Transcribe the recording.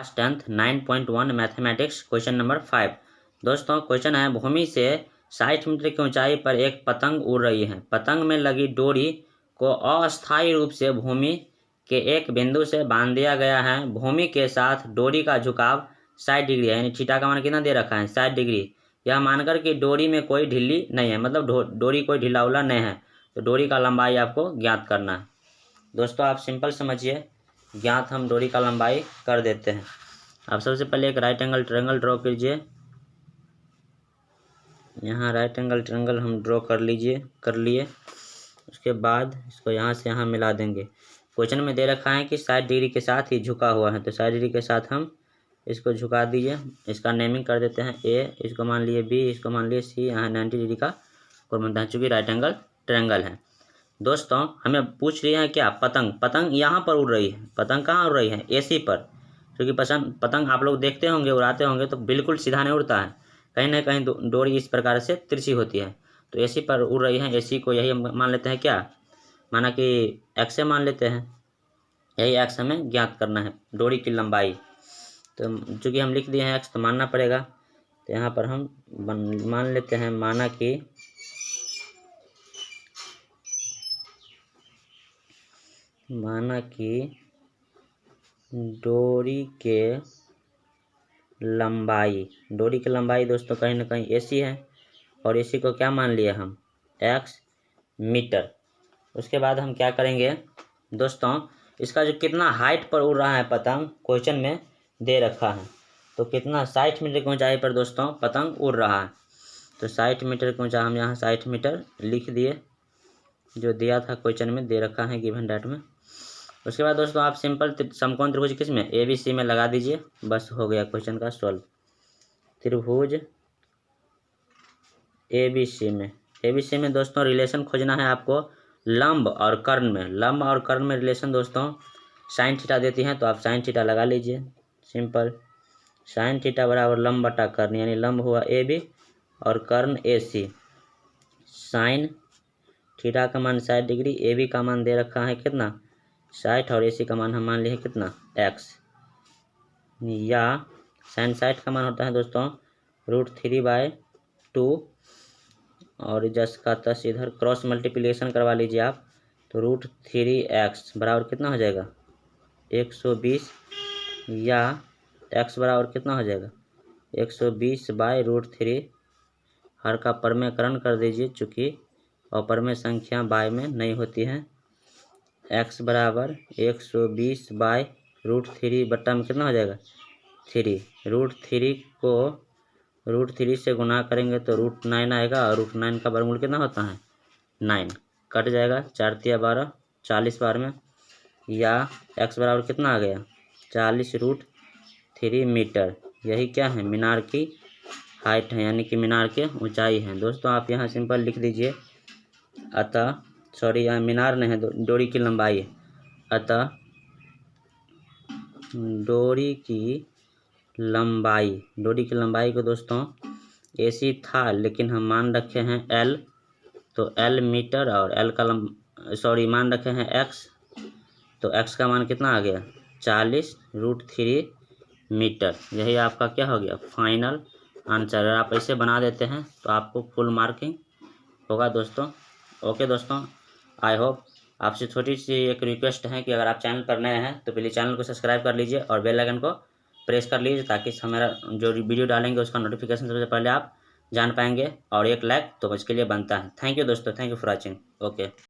Class 10th 9.1 mathematics question number 5। दोस्तों question है, भूमि से 60 मीटर की ऊंचाई पर एक पतंग उड़ रही है। पतंग में लगी डोरी को अस्थायी रूप से भूमि के एक बिंदु से बांध दिया गया है। भूमि के साथ डोरी का झुकाव 60 डिग्री है, यानी थीटा का मान कितना दे रखा है 60 डिग्री। यह मानकर कि डोरी में कोई ढिल्ली नहीं है, मतलब डोरी कोई ढीला उला नहीं है, तो डोरी का लंबाई आपको ज्ञात करना है। दोस्तों आप सिंपल समझिए, ज्ञात हम डोरी का लंबाई कर देते हैं। आप सबसे पहले एक राइट एंगल ट्रायंगल ड्रॉ कीजिए। यहाँ राइट एंगल ट्रायंगल हम ड्रॉ कर लिए। उसके बाद इसको यहाँ से यहाँ मिला देंगे। क्वेश्चन में दे रखा है कि 60 डिग्री के साथ ही झुका हुआ है, तो 60 डिग्री के साथ हम इसको झुका दीजिए। इसका नेमिंग कर देते हैं ए, इसको मान लिए बी, इसको मान लिए सी। यहाँ 90 डिग्री का कोण बनता है, चूँकि राइट एंगल ट्रायंगल है। दोस्तों हमें पूछ रही है क्या, पतंग यहाँ पर उड़ रही है। पतंग कहाँ उड़ रही है? एसी पर। क्योंकि पतंग आप लोग देखते होंगे, उड़ाते होंगे, तो बिल्कुल सीधा नहीं उड़ता है, कहीं ना कहीं डोरी इस प्रकार से तिरछी होती है। तो एसी पर उड़ रही है, एसी को यही मान लेते हैं क्या, माना कि एक्स से मान लेते हैं। यही एक्स हमें ज्ञात करना है, डोरी की लंबाई। तो चूँकि हम लिख दिए हैं एक्स, तो मानना पड़ेगा। तो यहाँ पर हम मान लेते हैं, माना कि डोरी की लंबाई दोस्तों कहीं ना कहीं एसी है, और एसी को क्या मान लिया हम, एक्स मीटर। उसके बाद हम क्या करेंगे दोस्तों, इसका जो कितना हाइट पर उड़ रहा है पतंग क्वेश्चन में दे रखा है, तो कितना 60 मीटर की ऊंचाई पर दोस्तों पतंग उड़ रहा है। तो 60 मीटर की ऊंचाई हम यहाँ 60 मीटर लिख दिए, जो दिया था क्वेश्चन में दे रखा है गिवन डेट में। उसके बाद दोस्तों आप सिंपल समकोण त्रिभुज किस में, ए बी सी में लगा दीजिए, बस हो गया क्वेश्चन का सॉल्व। त्रिभुज ए बी सी में दोस्तों रिलेशन खोजना है आपको लंब और कर्ण में। रिलेशन दोस्तों साइन थीटा देती हैं, तो आप साइन थीटा लगा लीजिए। सिंपल, साइन थीटा बराबर लंब बटा कर्ण, यानी लंब हुआ ए बी और कर्ण ए सी। साइन थीटा का मान 60 डिग्री, ए बी का मान दे रखा है कितना 60, और ए सी का मान हम मान लिए कितना एक्स, या साइन 60 का मान होता है दोस्तों √3/2, और जस का तस इधर क्रॉस मल्टीप्लिकेशन करवा लीजिए आप, तो √3x बराबर कितना हो जाएगा 120, या x बराबर कितना हो जाएगा 120/√3। हर का परमेकरण कर दीजिए, चूँकि अपरमेय संख्या बाय में नहीं होती है। x बराबर 120/√3 बट्टा में कितना हो जाएगा 3। √3 को √3 से गुना करेंगे तो √9 आएगा, और √9 का वर्गमूल कितना होता है 9, कट जाएगा 4 तिया 12, 40 बार में, या x बराबर कितना आ गया 40√3 मीटर। यही क्या है, मीनार की हाइट है, यानी कि मीनार की ऊंचाई है। दोस्तों आप यहाँ सिंपल लिख दीजिए, अतः सॉरी यहाँ मीनार नहीं है, डोरी की लंबाई है। अतः डोरी की लंबाई को दोस्तों एसी था, लेकिन हम मान रखे हैं एल, तो एल मीटर, और एल का मान रखे हैं एक्स, तो एक्स का मान कितना आ गया 40√3 मीटर। यही आपका क्या हो गया फाइनल आंसर। अगर आप ऐसे बना देते हैं तो आपको फुल मार्किंग होगा दोस्तों। ओके दोस्तों, आई होप। आपसे छोटी सी एक रिक्वेस्ट है कि अगर आप चैनल पर नए हैं तो प्लीज़ चैनल को सब्सक्राइब कर लीजिए और बेल आइकन को प्रेस कर लीजिए, ताकि हमारा जो वीडियो डालेंगे उसका नोटिफिकेशन सबसे पहले आप जान पाएंगे। और एक लाइक तो इसके लिए बनता है। थैंक यू दोस्तों, thank you for watching. Okay.